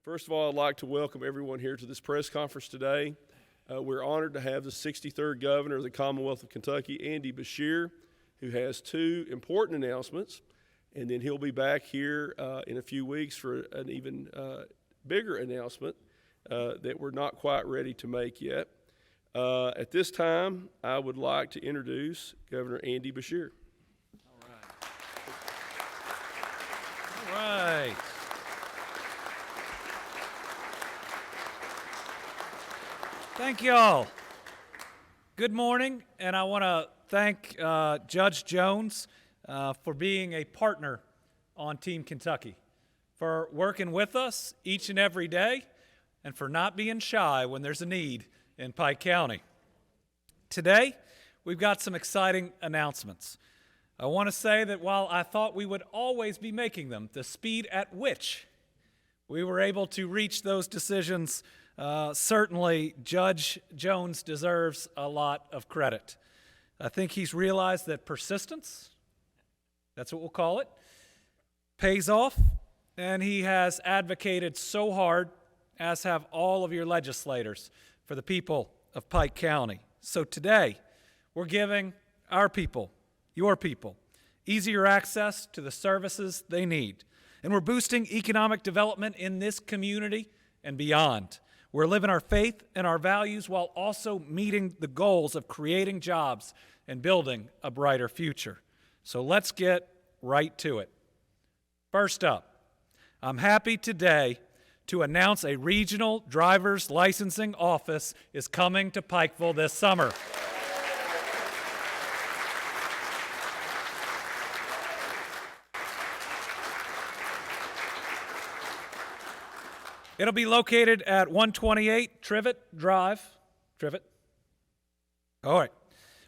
First of all, I'd like to welcome everyone here to this press conference today. We're honored to have the 63rd Governor of the Commonwealth of Kentucky, Andy Beshear, who has two important announcements, and then he'll be back here in a few weeks for an even bigger announcement that we're not quite ready to make yet. At this time, I would like to introduce Governor Andy Beshear. All right. Thank you all. Good morning, and I want to thank Judge Jones for being a partner on Team Kentucky, for working with us each and every day, and for not being shy when there's a need in Pike County. Today, we've got some exciting announcements. I want to say that while I thought we would always be making them, the speed at which we were able to reach those decisions, certainly Judge Jones deserves a lot of credit. I think he's realized that persistence, that's what we'll call it, pays off, and he has advocated so hard, as have all of your legislators, for the people of Pike County. So today, we're giving our people, your people, easier access to the services they need. And we're boosting economic development in this community and beyond. We're living our faith and our values while also meeting the goals of creating jobs and building a brighter future. So let's get right to it. First up, I'm happy today to announce a regional driver's licensing office is coming to Pikeville this summer. It'll be located at 128 Trivet Drive. Trivet? All right.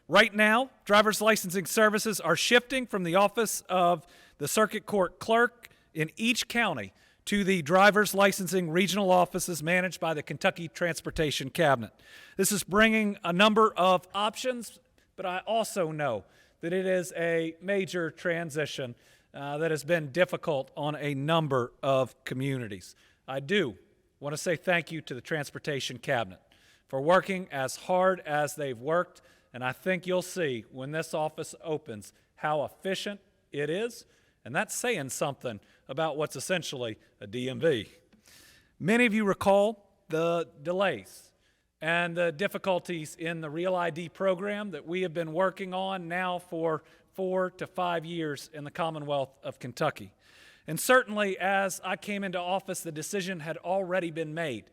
Right now, driver's licensing services are shifting from the office of the circuit court clerk in each county to the driver's licensing regional offices managed by the Kentucky Transportation Cabinet. This is bringing a number of options, but I also know that it is a major transition that has been difficult on a number of communities. I do want to say thank you to the Transportation Cabinet for working as hard as they've worked, and I think you'll see when this office opens how efficient it is, and that's saying something about what's essentially a DMV. Many of you recall the delays and the difficulties in the Real ID program that we have been working on now for 4 to 5 years in the Commonwealth of Kentucky. And certainly as I came into office, the decision had already been made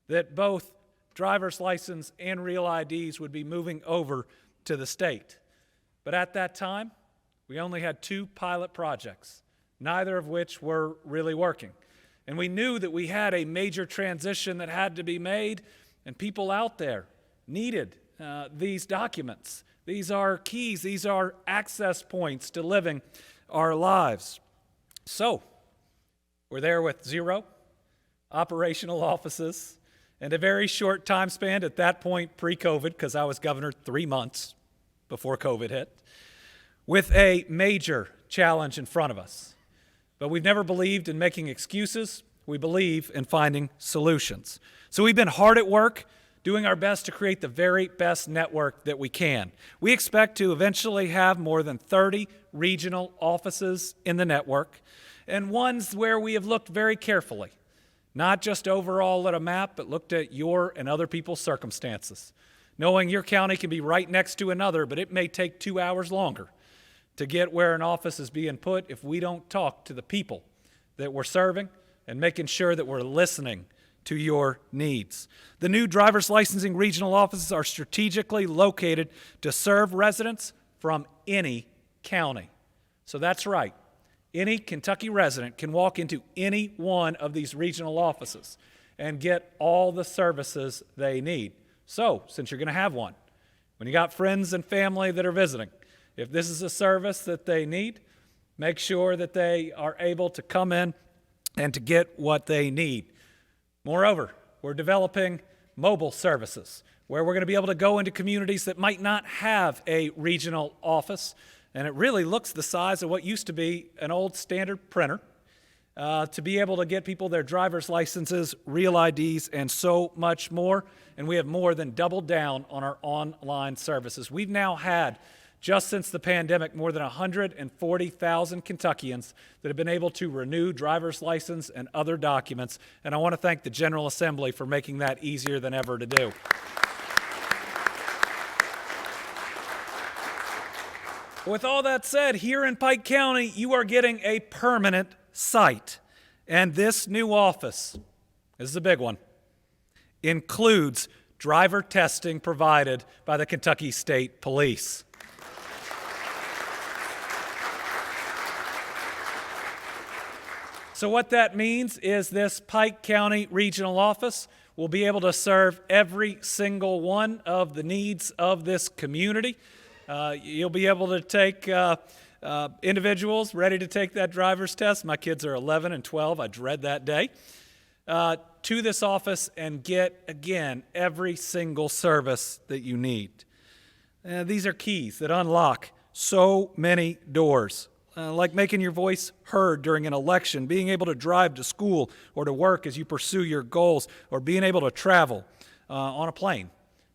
that both driver's license and Real IDs would be moving over to the state. But at that time, we only had 2 pilot projects, neither of which were really working. And we knew that we had a major transition that had to be made, and people out there needed these documents. These are keys, these are access points to living our lives. So, we're there with 0 operational offices and a very short time span at that point pre-COVID, because I was governor 3 months before COVID hit, with a major challenge in front of us. But we've never believed in making excuses. We believe in finding solutions. So we've been hard at work doing our best to create the very best network that we can. We expect to eventually have more than 30 regional offices in the network, and ones where we have looked very carefully, not just overall at a map, but looked at your and other people's circumstances, knowing your county can be right next to another, but it may take 2 hours longer to get where an office is being put if we don't talk to the people that we're serving and making sure that we're listening to your needs. The new driver's licensing regional offices are strategically located to serve residents from any county. So that's right. Any Kentucky resident can walk into any one of these regional offices and get all the services they need. So, since you're going to have one, when you got friends and family that are visiting, if this is a service that they need, make sure that they are able to come in and to get what they need. Moreover, we're developing mobile services where we're going to be able to go into communities that might not have a regional office, and it really looks the size of what used to be an old standard printer. to be able to get people their driver's licenses, real IDs, and so much more. And we have more than doubled down on our online services. We've now had, just since the pandemic, more than 140,000 Kentuckians that have been able to renew driver's license and other documents. And I want to thank the General Assembly for making that easier than ever to do. With all that said, here in Pike County, you are getting a permanent site. And this new office, this is a big one, includes driver testing provided by the Kentucky State Police. So what that means is this Pike County Regional Office will be able to serve every single one of the needs of this community. You'll be able to take individuals ready to take that driver's test. My kids are 11 and 12. I dread that day. To this office and get, again, every single service that you need. These are keys that unlock so many doors, like making your voice heard during an election, being able to drive to school or to work as you pursue your goals, or being able to travel on a plane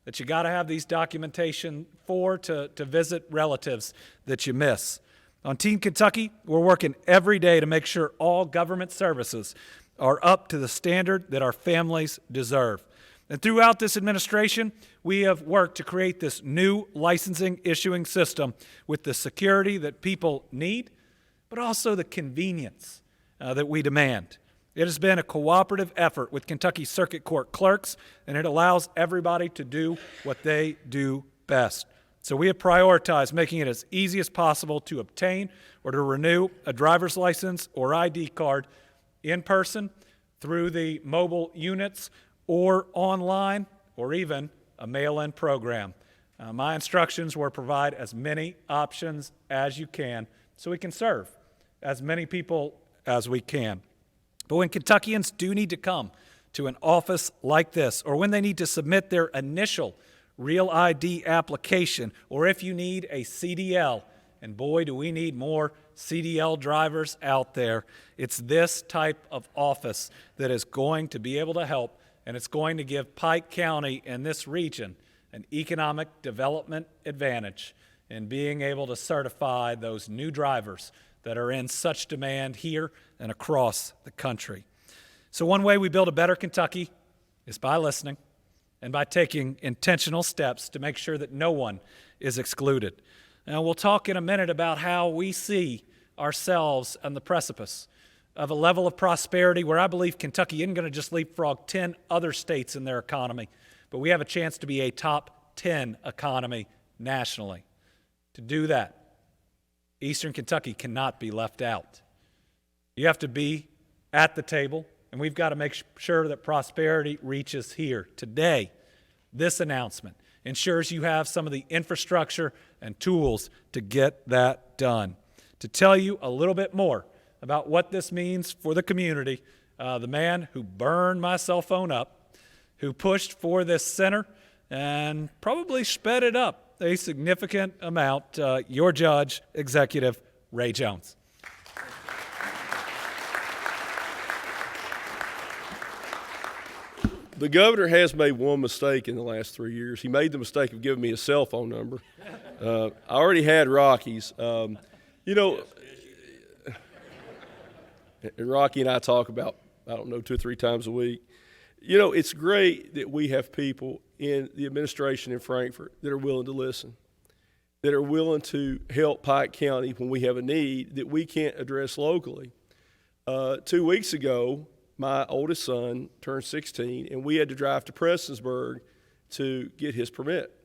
that you got to have these documentation for to visit relatives that you miss. On Team Kentucky, we're working every day to make sure all government services are up to the standard that our families deserve. And throughout this administration, we have worked to create this new licensing issuing system with the security that people need, but also the convenience that we demand. It has been a cooperative effort with Kentucky Circuit Court clerks, and it allows everybody to do what they do best. So we have prioritized making it as easy as possible to obtain or to renew a driver's license or ID card in person, through the mobile units, or online, or even a mail-in program. My instructions were provide as many options as you can so we can serve as many people as we can. But when Kentuckians do need to come to an office like this, or when they need to submit their initial Real ID application, or if you need a CDL, and boy, do we need more CDL drivers out there, it's this type of office that is going to be able to help, and it's going to give Pike County and this region an economic development advantage in being able to certify those new drivers that are in such demand here and across the country. So one way we build a better Kentucky is by listening and by taking intentional steps to make sure that no one is excluded. Now, we'll talk in a minute about how we see ourselves on the precipice of a level of prosperity where I believe Kentucky isn't going to just leapfrog 10 other states in their economy, but we have a chance to be a top 10 economy nationally. To do that, Eastern Kentucky cannot be left out. You have to be at the table, and we've got to make sure that prosperity reaches here. Today, this announcement ensures you have some of the infrastructure and tools to get that done. To tell you a little bit more about what this means for the community, the man who burned my cell phone up, who pushed for this center, and probably sped it up a significant amount, your judge, Executive Ray Jones. The governor has made one mistake in the last 3 years. He made the mistake of giving me a cell phone number. I already had Rocky's. And Rocky and I talk about, 2 or 3 times a week. It's great that we have people in the administration in Frankfort that are willing to listen, that are willing to help Pike County when we have a need that we can't address locally. 2 weeks ago, my oldest son turned 16, and we had to drive to Prestonsburg to get his permit.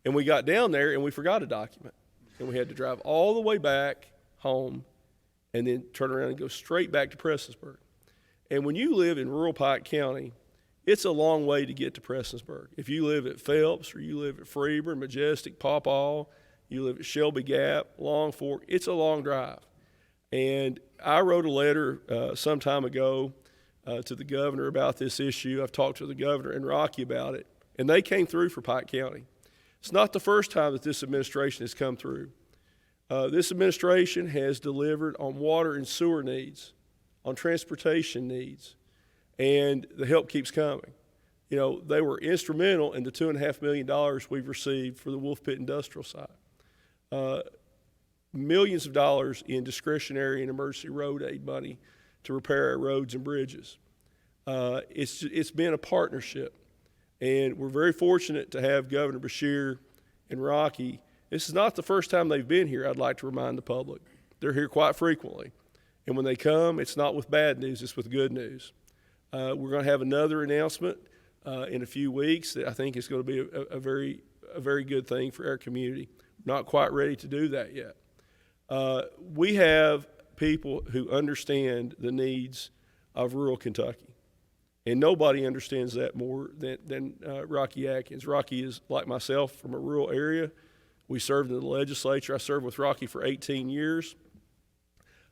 And we got down there, and we forgot a document. And we had to drive all the way back home and then turn around and go straight back to Prestonsburg. And when you live in rural Pike County, it's a long way to get to Prestonsburg. If you live at Phelps, or you live at Freeburn, Majestic, Pawpaw, you live at Shelby Gap, Long Fork, it's a long drive. And I wrote a letter some time ago to the governor about this issue. I've talked to the governor and Rocky about it, and they came through for Pike County. It's not the first time that this administration has come through. This administration has delivered on water and sewer needs on transportation needs, and the help keeps coming. You know, they were instrumental in the $2.5 million we've received for the Wolf Pit Industrial site. Millions of dollars in discretionary and emergency road aid money to repair our roads and bridges. It's been a partnership, and we're very fortunate to have Governor Beshear and Rocky. This is not the first time they've been here, I'd like to remind the public. They're here quite frequently, and when they come, it's not with bad news, it's with good news. We're going to have another announcement in a few weeks that I think is going to be a very good thing for our community. Not quite ready to do that yet. We have people who understand the needs of rural Kentucky, and nobody understands that more than Rocky Atkins. Rocky is, like myself, from a rural area. We served in the legislature. I served with Rocky for 18 years.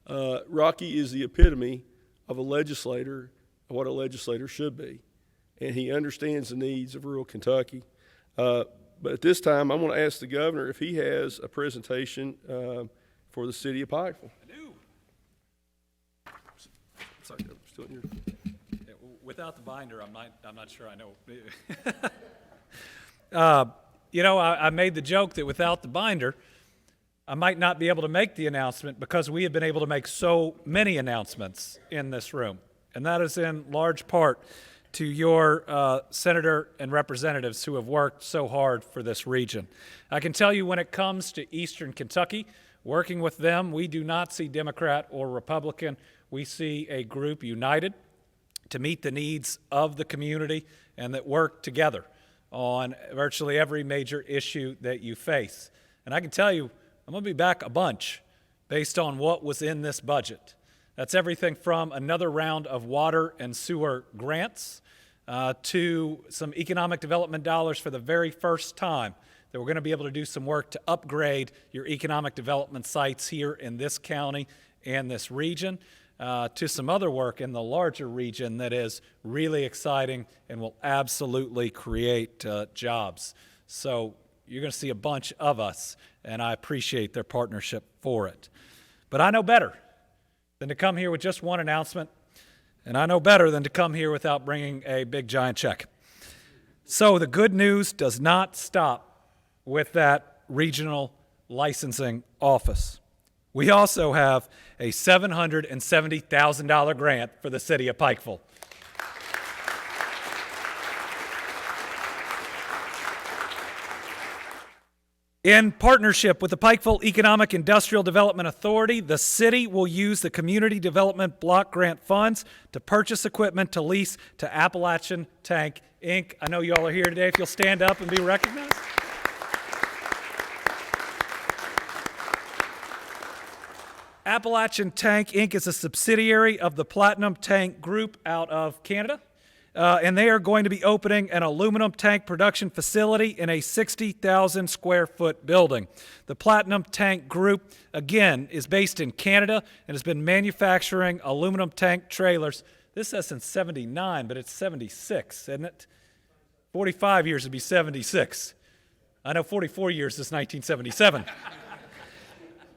Rocky is the epitome of a legislator, what a legislator should be, and he understands the needs of rural Kentucky. But at this time, I'm going to ask the governor if he has a presentation for the city of Pikeville. I do. Sorry, I'm still in here. Yeah, without the binder, I'm not sure I know. You know, I made the joke that without the binder, I might not be able to make the announcement because we have been able to make so many announcements in this room. And that is in large part to your senator and representatives who have worked so hard for this region. I can tell you when it comes to Eastern Kentucky, working with them, we do not see Democrat or Republican. We see a group united to meet the needs of the community and that work together on virtually every major issue that you face. And I can tell you, I'm going to be back a bunch based on what was in this budget. That's everything from another round of water and sewer grants to some economic development dollars for the very first time that we're going to be able to do some work to upgrade your economic development sites here in this county and this region, to some other work in the larger region that is really exciting and will absolutely create jobs. So you're going to see a bunch of us, and I appreciate their partnership for it. But I know better than to come here with just one announcement, and I know better than to come here without bringing a big giant check. So the good news does not stop with that regional licensing office. We also have a $770,000 grant for the city of Pikeville. In partnership with the Pikeville Economic Industrial Development Authority, the city will use the Community Development Block Grant funds to purchase equipment to lease to Appalachian Tank, Inc. I know you all are here today. If you'll stand up and be recognized. Appalachian Tank, Inc. is a subsidiary of the Platinum Tank Group out of Canada. And they are going to be opening an aluminum tank production facility in a 60,000 square foot building. The Platinum Tank Group, again, is based in Canada and has been manufacturing aluminum tank trailers. This says since 79, but it's 76, isn't it? 45 years would be 76. I know 44 years is 1977.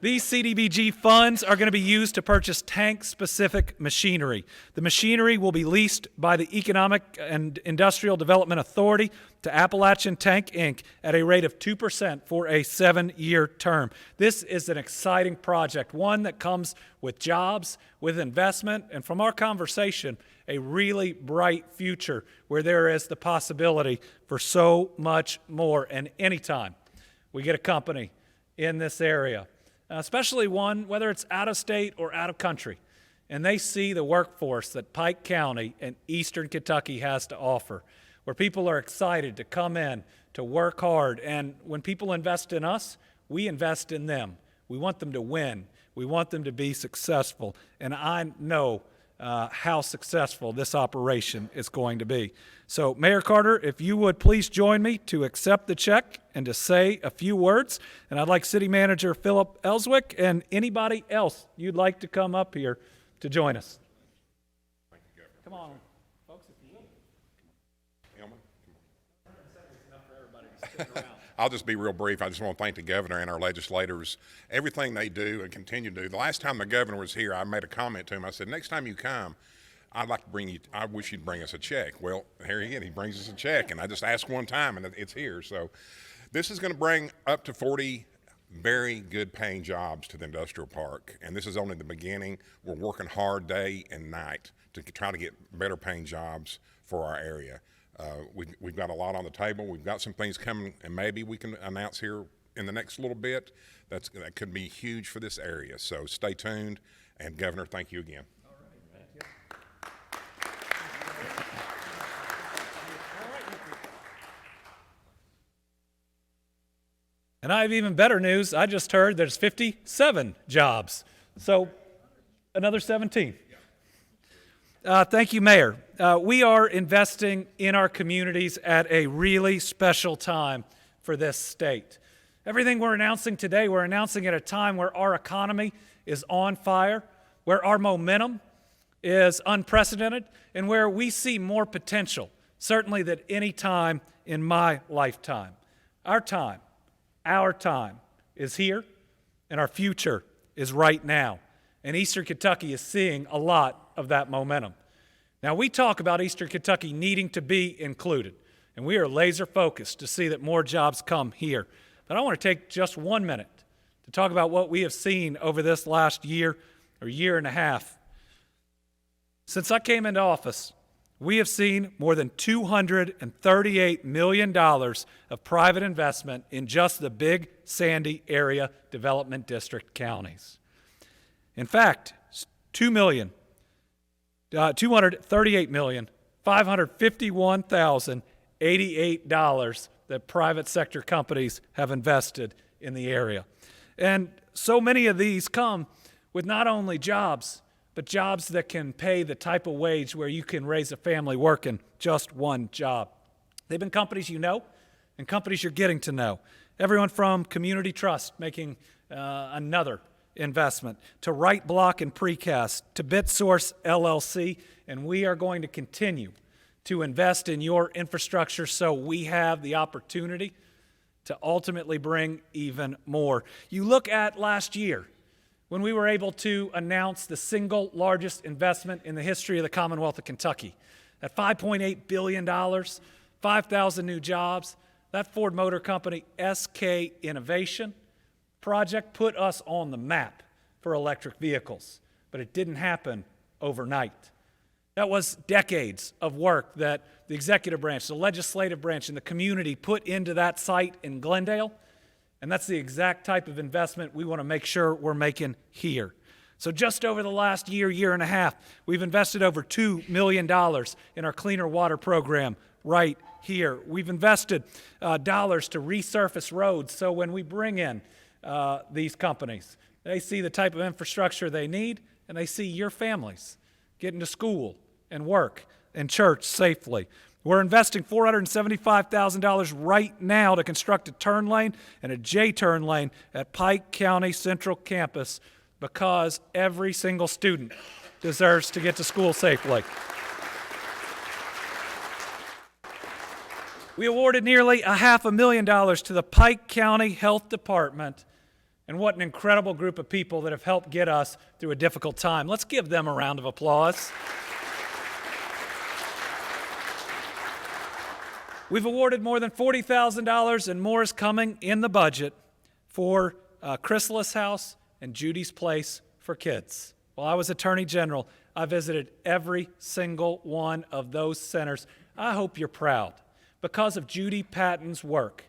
These CDBG funds are going to be used to purchase tank-specific machinery. The machinery will be leased by the Economic and Industrial Development Authority to Appalachian Tank, Inc. at a rate of 2% for a 7-year term. This is an exciting project, one that comes with jobs, with investment, and from our conversation, a really bright future where there is the possibility for so much more. And anytime we get a company in this area, especially one, whether it's out of state or out of country, and they see the workforce that Pike County and Eastern Kentucky has to offer, where people are excited to come in, to work hard, and when people invest in us, we invest in them. We want them to win. We want them to be successful, and I know how successful this operation is going to be. So, Mayor Carter, if you would please join me to accept the check and to say a few words. And I'd like City Manager Philip Ellswick and anybody else you'd like to come up here to join us. Thank you, Governor. Come on, folks, if you will. Elman, I'll just be real brief. I just want to thank the governor and our legislators, everything they do and continue to do. The last time the governor was here, I made a comment to him. I said, next time you come, I'd like to bring you, I wish you'd bring us a check. Well, here again, he brings us a check, and I just asked one time, and it's here. So this is going to bring up to 40 very good paying jobs to the industrial park, and this is only the beginning. We're working hard day and night to try to get better paying jobs for our area. We've got a lot on the table. We've got some things coming, and maybe we can announce here in the next little bit. That could be huge for this area. So stay tuned, and Governor, thank you again. And I have even better news. I just heard there's 57 jobs. So another 17. Thank you, Mayor. We are investing in our communities at a really special time for this state. Everything we're announcing today, we're announcing at a time where our economy is on fire, where our momentum is unprecedented, and where we see more potential, certainly than any time in my lifetime. Our time is here, and our future is right now. And Eastern Kentucky is seeing a lot of that momentum. Now, we talk about Eastern Kentucky needing to be included, and we are laser focused to see that more jobs come here. But I want to take just 1 minute to talk about what we have seen over this last year or year and a half. Since I came into office, we have seen more than $238 million of private investment in just the Big Sandy Area Development District counties. In fact, $238,551,088 that private sector companies have invested in the area. And so many of these come with not only jobs, but jobs that can pay the type of wage where you can raise a family working just one job. They've been companies you know and companies you're getting to know. Everyone from Community Trust making another investment, to Wright Block and Precast, to BitSource LLC, and we are going to continue to invest in your infrastructure so we have the opportunity to ultimately bring even more. You look at last year, when we were able to announce the single largest investment in the history of the Commonwealth of Kentucky. At $5.8 billion, 5,000 new jobs, that Ford Motor Company SK Innovation project put us on the map for electric vehicles, but it didn't happen overnight. That was decades of work that the executive branch, the legislative branch, and the community put into that site in Glendale. And that's the exact type of investment we want to make sure we're making here. So just over the last year and a half, we've invested over $2 million in our cleaner water program right here. We've invested dollars to resurface roads so when we bring in these companies, they see the type of infrastructure they need, and they see your families getting to school and work and church safely. We're investing $475,000 right now to construct a turn lane and a J-turn lane at Pike County Central Campus because every single student deserves to get to school safely. We awarded nearly $500,000 to the Pike County Health Department, and what an incredible group of people that have helped get us through a difficult time. Let's give them a round of applause. We've awarded more than $40,000, and more is coming in the budget for Chrysalis House and Judy's Place for kids. While I was Attorney General, I visited every single one of those centers. I hope you're proud. Because of Judy Patton's work,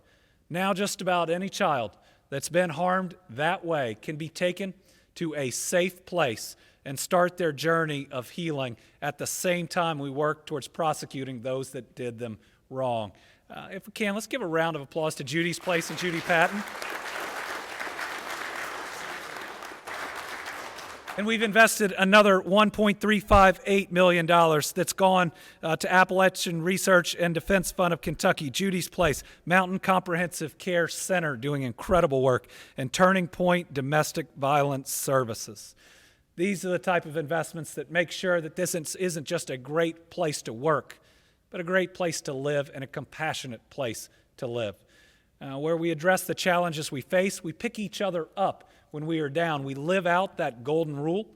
now just about any child that's been harmed that way can be taken to a safe place and start their journey of healing at the same time we work towards prosecuting those that did them wrong. If we can, let's give a round of applause to Judy's Place and Judy Patton. And we've invested another $1.358 million that's gone to Appalachian Research and Defense Fund of Kentucky, Judy's Place, Mountain Comprehensive Care Center doing incredible work, and Turning Point Domestic Violence Services. These are the type of investments that make sure that this isn't just a great place to work, but a great place to live and a compassionate place to live. where we address the challenges we face. We pick each other up when we are down. We live out that golden rule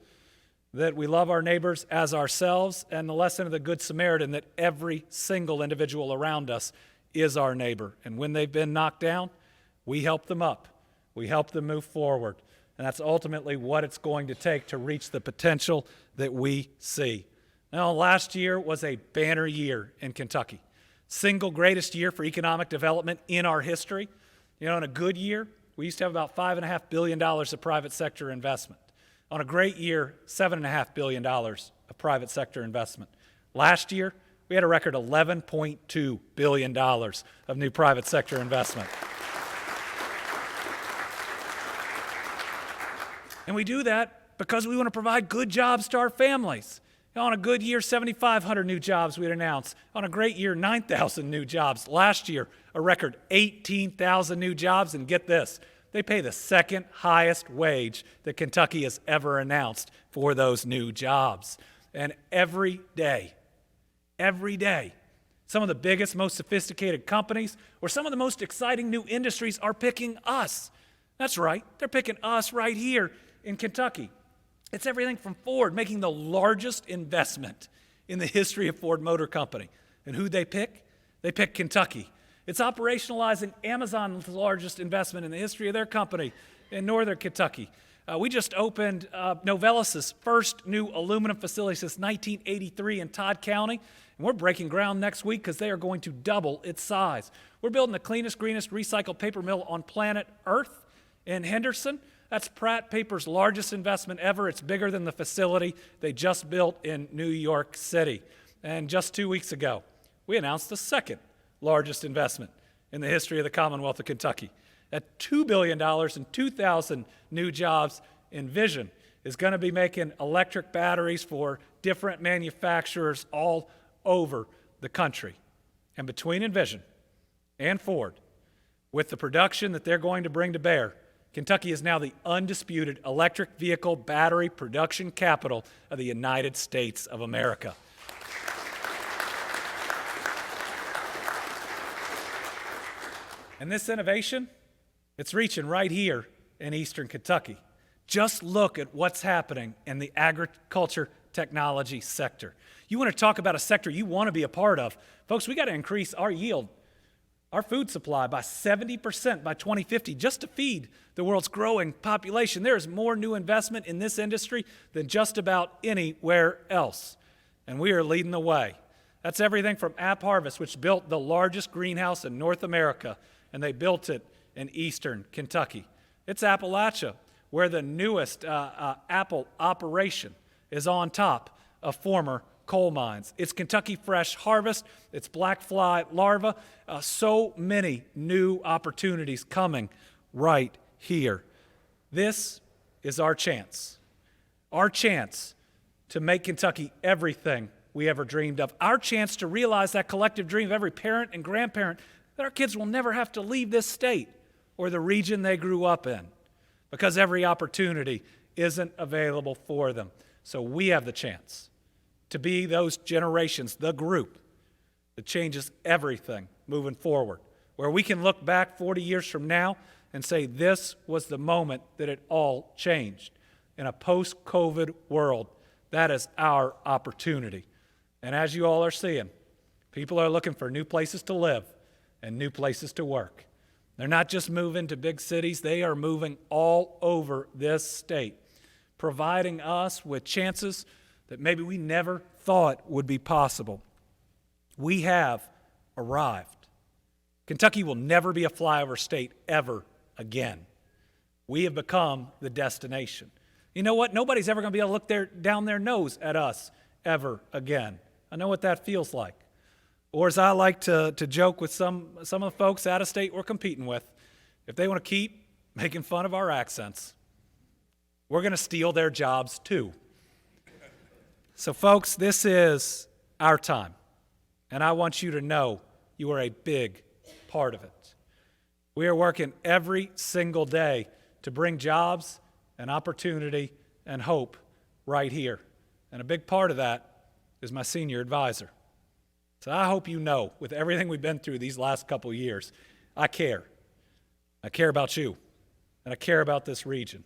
that we love our neighbors as ourselves, and the lesson of the Good Samaritan that every single individual around us is our neighbor. And when they've been knocked down, we help them up. We help them move forward. And that's ultimately what it's going to take to reach the potential that we see. Now, last year was a banner year in Kentucky. Single greatest year for economic development in our history. In a good year, we used to have about $5.5 billion of private sector investment. On a great year, $7.5 billion of private sector investment. Last year, we had a record $11.2 billion of new private sector investment. And we do that because we want to provide good jobs to our families. On a good year, 7,500 new jobs we'd announce. On a great year, 9,000 new jobs. Last year, a record 18,000 new jobs. And get this, they pay the second highest wage that Kentucky has ever announced for those new jobs. And every day, some of the biggest, most sophisticated companies or some of the most exciting new industries are picking us. That's right, they're picking us right here in Kentucky. It's everything from Ford making the largest investment in the history of Ford Motor Company. And who they pick? They pick Kentucky. It's operationalizing Amazon's largest investment in the history of their company in northern Kentucky. We just opened Novelis's first new aluminum facility since 1983 in Todd County. And we're breaking ground next week because they are going to double its size. We're building the cleanest, greenest recycled paper mill on planet Earth in Henderson. That's Pratt Paper's largest investment ever. It's bigger than the facility they just built in New York City. And just 2 weeks ago, we announced the second largest investment in the history of the Commonwealth of Kentucky. At $2 billion and 2,000 new jobs, Envision is going to be making electric batteries for different manufacturers all over the country. And between Envision and Ford, with the production that they're going to bring to bear, Kentucky is now the undisputed electric vehicle battery production capital of the United States of America. And this innovation, it's reaching right here in eastern Kentucky. Just look at what's happening in the agriculture technology sector. You want to talk about a sector you want to be a part of. Folks, we got to increase our yield, our food supply by 70% by 2050 just to feed the world's growing population. There is more new investment in this industry than just about anywhere else. And we are leading the way. That's everything from App Harvest, which built the largest greenhouse in North America, and they built it in eastern Kentucky. It's Appalachia, where the newest apple operation is on top of former coal mines. It's Kentucky Fresh Harvest. It's black fly larvae. So many new opportunities coming right here. This is our chance to make Kentucky everything we ever dreamed of, our chance to realize that collective dream of every parent and grandparent that our kids will never have to leave this state or the region they grew up in because every opportunity isn't available for them. So we have the chance to be those generations, the group that changes everything moving forward, where we can look back 40 years from now and say this was the moment that it all changed. In a post-COVID world, that is our opportunity. And as you all are seeing, people are looking for new places to live and new places to work. They're not just moving to big cities, they are moving all over this state, providing us with chances that maybe we never thought would be possible. We have arrived. Kentucky will never be a flyover state ever again. We have become the destination. You know what? Nobody's ever going to be able to look down their nose at us ever again. I know what that feels like. Or as I like to joke with some of the folks out of state we're competing with, if they want to keep making fun of our accents, we're going to steal their jobs too. So folks, this is our time, and I want you to know you are a big part of it. We are working every single day to bring jobs and opportunity and hope right here. And a big part of that is my senior advisor. So I hope you know, with everything we've been through these last couple years, I care. I care about you, and I care about this region.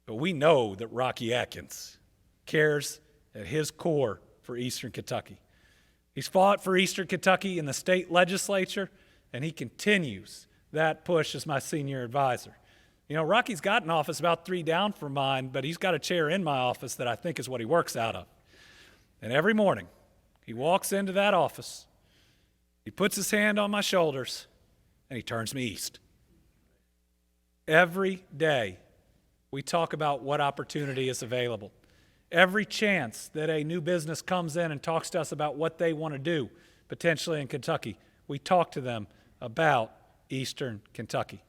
But we know that Rocky Atkins cares at his core for Eastern Kentucky. He's fought for Eastern Kentucky in the state legislature, and he continues that push as my senior advisor. You know, Rocky's got an office about 3 down from mine, but he's got a chair in my office that I think is what he works out of. And every morning, he walks into that office, he puts his hand on my shoulders, and he turns me east. Every day, we talk about what opportunity is available. Every chance that a new business comes in and talks to us about what they want to do, potentially in Kentucky, we talk to them about Eastern Kentucky.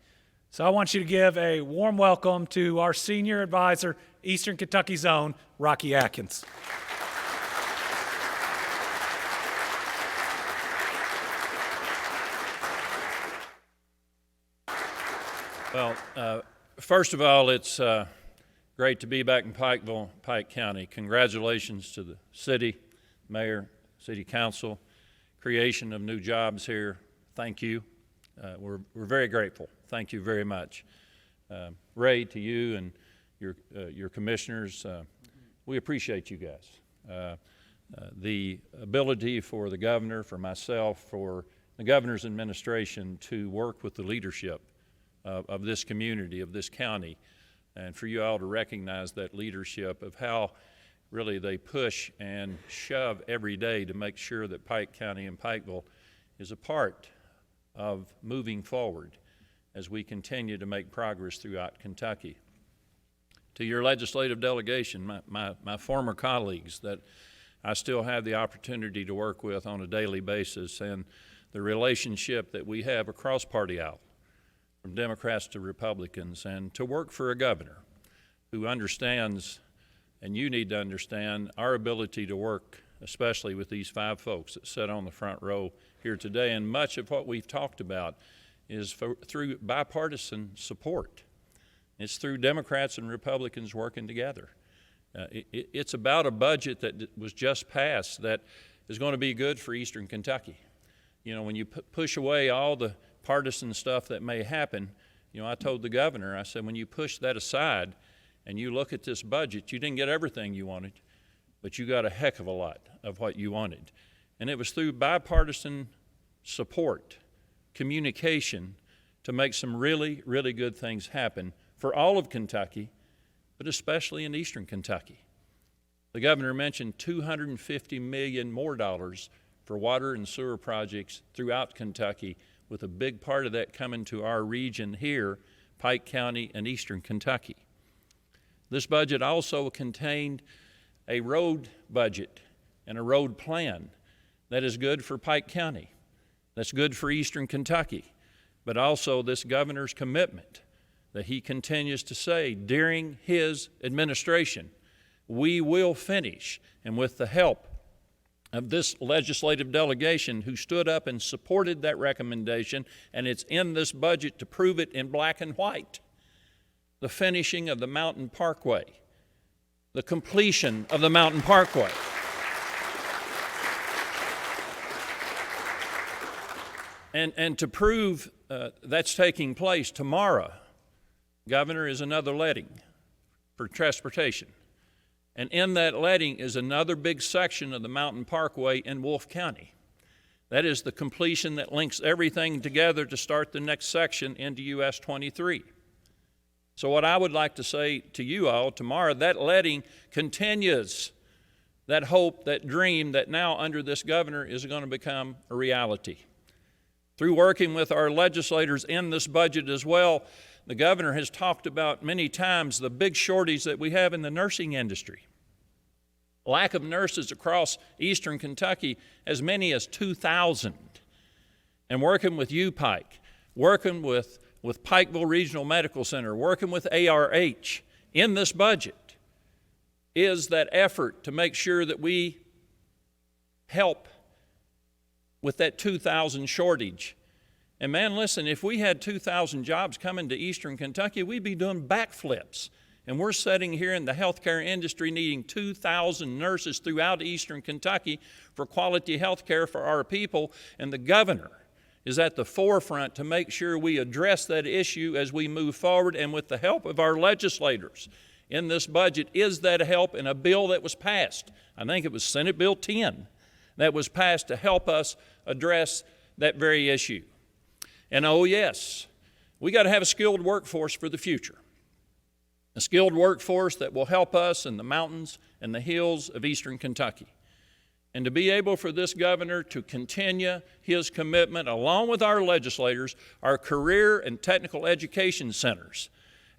So I want you to give a warm welcome to our senior advisor, Eastern Kentucky's own Rocky Atkins. Well, first of all, it's great to be back in Pikeville, Pike County. Congratulations to the city, mayor, city council, creation of new jobs here. Thank you. We're very grateful. Thank you very much. Ray, to you and your commissioners, we appreciate you guys. The ability for the governor, for myself, for the governor's administration to work with the leadership of this community, of this county, and for you all to recognize that leadership of how really they push and shove every day to make sure that Pike County and Pikeville is a part of moving forward as we continue to make progress throughout Kentucky. To your legislative delegation, my former colleagues that I still have the opportunity to work with on a daily basis, and the relationship that we have across party aisle, from Democrats to Republicans, and to work for a governor who understands, and you need to understand, our ability to work, especially with these 5 folks that sit on the front row here today. And much of what we've talked about is through bipartisan support. It's through Democrats and Republicans working together. It's about a budget that was just passed that is going to be good for Eastern Kentucky. You know, when you push away all the partisan stuff that may happen, you know, I told the governor, I said, when you push that aside and you look at this budget, you didn't get everything you wanted, but you got a heck of a lot of what you wanted. And it was through bipartisan support, communication, to make some really, really good things happen for all of Kentucky, but especially in Eastern Kentucky. The governor mentioned $250 million more for water and sewer projects throughout Kentucky, with a big part of that coming to our region here, Pike County and Eastern Kentucky. This budget also contained a road budget and a road plan that is good for Pike County, that's good for Eastern Kentucky, but also this governor's commitment that he continues to say during his administration, we will finish, and with the help of this legislative delegation who stood up and supported that recommendation, and it's in this budget to prove it in black and white. The finishing of the Mountain Parkway, the completion of the Mountain Parkway. And to prove that's taking place tomorrow, Governor, is another letting for transportation. And in that letting is another big section of the Mountain Parkway in Wolfe County. That is the completion that links everything together to start the next section into US 23. So what I would like to say to you all tomorrow, that letting continues that hope, that dream that now under this governor is going to become a reality. Through working with our legislators in this budget as well, the governor has talked about many times the big shortage that we have in the nursing industry. Lack of nurses across Eastern Kentucky, as many as 2,000. And working with you, Pike, working with Pikeville Regional Medical Center, working with ARH in this budget is that effort to make sure that we help with that 2,000 shortage. And man, listen, if we had 2,000 jobs coming to Eastern Kentucky, we'd be doing backflips. And we're sitting here in the healthcare industry needing 2,000 nurses throughout Eastern Kentucky for quality health care for our people. And the governor is at the forefront to make sure we address that issue as we move forward, and with the help of our legislators in this budget is that help in a bill that was passed. I think it was Senate Bill 10 that was passed to help us address that very issue. And oh yes, we got to have a skilled workforce for the future. A skilled workforce that will help us in the mountains and the hills of eastern Kentucky. And to be able for this governor to continue his commitment, along with our legislators, our career and technical education centers,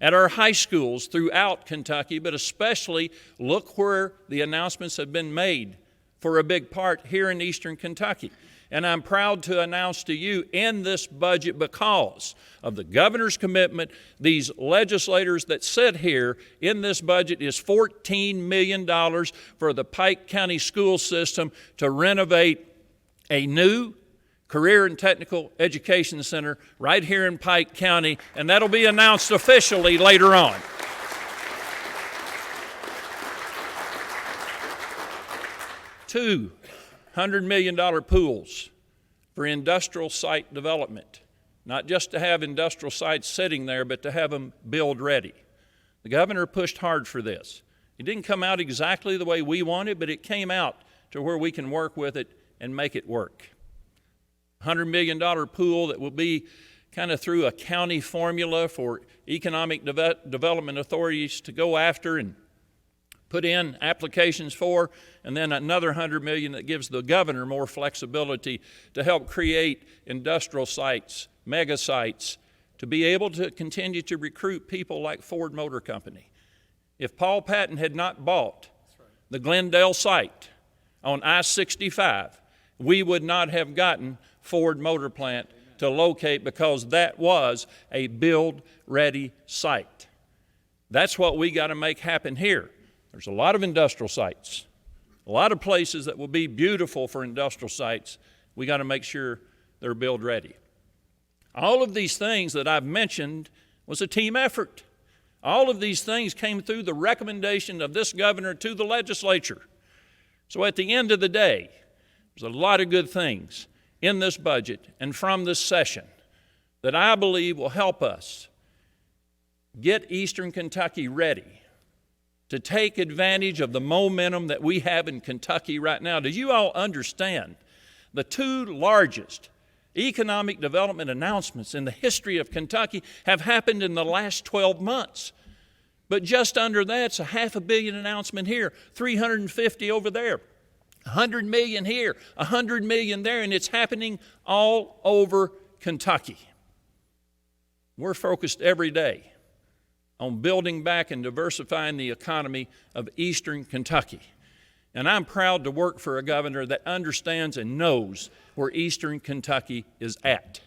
at our high schools throughout Kentucky, but especially look where the announcements have been made for a big part here in eastern Kentucky. And I'm proud to announce to you in this budget, because of the governor's commitment, these legislators that sit here in this budget is $14 million for the Pike County school system to renovate a new career and technical education center right here in Pike County, and that'll be announced officially later on. $200 million pools for industrial site development, not just to have industrial sites sitting there, but to have them build ready. The governor pushed hard for this. It didn't come out exactly the way we wanted, but it came out to where we can work with it and make it work. $100 million pool that will be kind of through a county formula for economic development authorities to go after and put in applications for, and then another $100 million that gives the governor more flexibility to help create industrial sites, mega sites, to be able to continue to recruit people like Ford Motor Company. If Paul Patton had not bought the Glendale site on I-65, we would not have gotten Ford Motor Plant to locate, because that was a build-ready site. That's what we got to make happen here. There's a lot of industrial sites, a lot of places that will be beautiful for industrial sites. We got to make sure they're build ready. All of these things that I've mentioned was a team effort. All of these things came through the recommendation of this governor to the legislature. So at the end of the day, there's a lot of good things in this budget and from this session that I believe will help us get eastern Kentucky ready to take advantage of the momentum that we have in Kentucky right now. Do you all understand the two largest economic development announcements in the history of Kentucky have happened in the last 12 months? But just under that's a $500 million announcement here, 350 over there, 100 million here, 100 million there, and it's happening all over Kentucky. We're focused every day on building back and diversifying the economy of eastern Kentucky. And I'm proud to work for a governor that understands and knows where eastern Kentucky is at.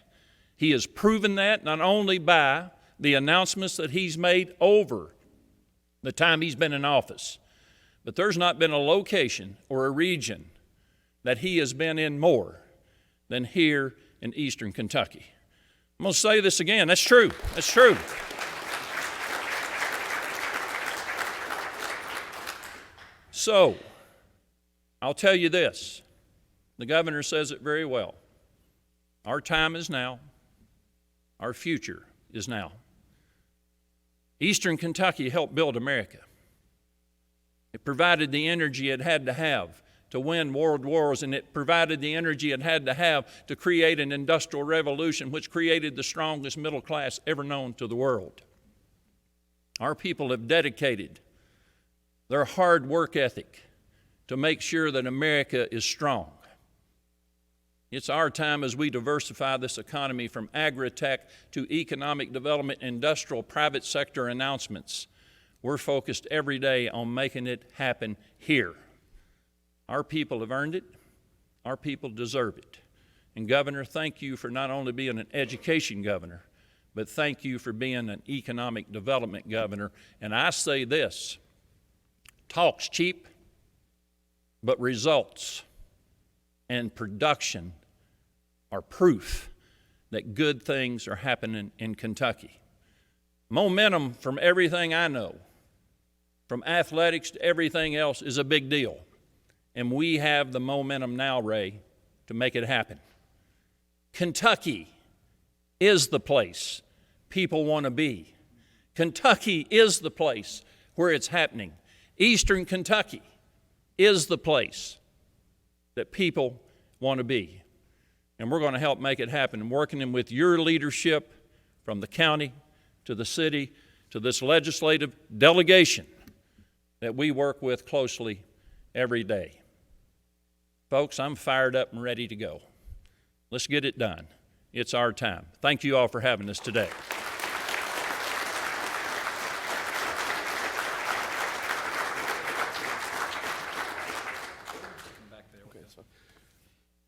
He has proven that not only by the announcements that he's made over the time he's been in office, but there's not been a location or a region that he has been in more than here in eastern Kentucky. I'm going to say this again. That's true. That's true. So, I'll tell you this. The governor says it very well. Our time is now. Our future is now. Eastern Kentucky helped build America. It provided the energy it had to have to win world wars, and it provided the energy it had to have to create an industrial revolution which created the strongest middle class ever known to the world. Our people have dedicated their hard work ethic to make sure that America is strong. It's our time as we diversify this economy from agri-tech to economic development, industrial, private sector announcements. We're focused every day on making it happen here. Our people have earned it. Our people deserve it. And Governor, thank you for not only being an education governor, but thank you for being an economic development governor. And I say this, talk's cheap, but results and production are proof that good things are happening in Kentucky. Momentum, from everything I know, from athletics to everything else, is a big deal. And we have the momentum now, Ray, to make it happen. Kentucky is the place people want to be. Kentucky is the place where it's happening. Eastern Kentucky is the place that people want to be. And we're going to help make it happen. And working with your leadership from the county to the city to this legislative delegation that we work with closely every day. Folks, I'm fired up and ready to go. Let's get it done. It's our time. Thank you all for having us today.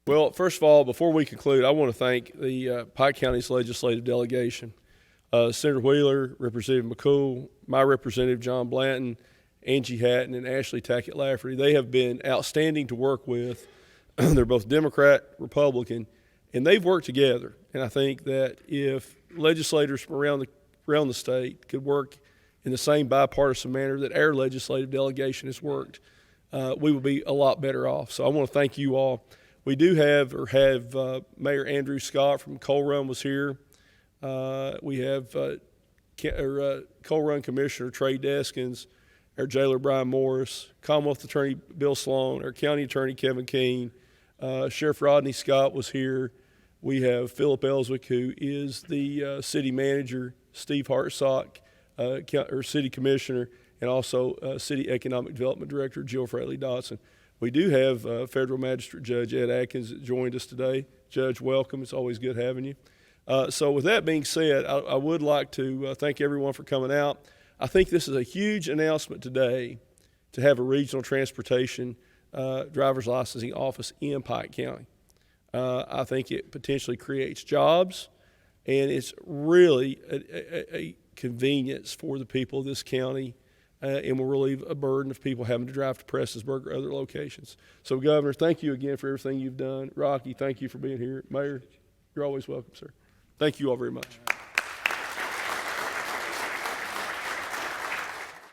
Well, first of all, before we conclude, I want to thank the Pike County's legislative delegation. Senator Wheeler, Representative McCool, my representative John Blanton, Angie Hatton, and Ashley Tackett Lafferty. They have been outstanding to work with. They're both Democrat, Republican, and they've worked together. And I think that if legislators from around the state could work in the same bipartisan manner that our legislative delegation has worked, we would be a lot better off. So I want to thank you all. We do have Mayor Andrew Scott from Coal Run was here. We have Coal Run Commissioner Trey Deskins, our jailer Brian Morris, Commonwealth Attorney Bill Sloan, our County Attorney Kevin Keene, Sheriff Rodney Scott was here. We have Philip Ellswick, who is the city manager, Steve Hartsock, or city commissioner, and also City Economic Development Director Jill Fraley Dodson. We do have Federal Magistrate Judge Ed Atkins that joined us today. Judge, welcome. It's always good having you. So with that being said, I would like to thank everyone for coming out. I think this is a huge announcement today to have a regional transportation driver's licensing office in Pike County. I think it potentially creates jobs, and it's really a convenience for the people of this county, and will relieve a burden of people having to drive to Prestonsburg or other locations. So, Governor, thank you again for everything you've done. Rocky, thank you for being here. Mayor, you're always welcome, sir. Thank you all very much.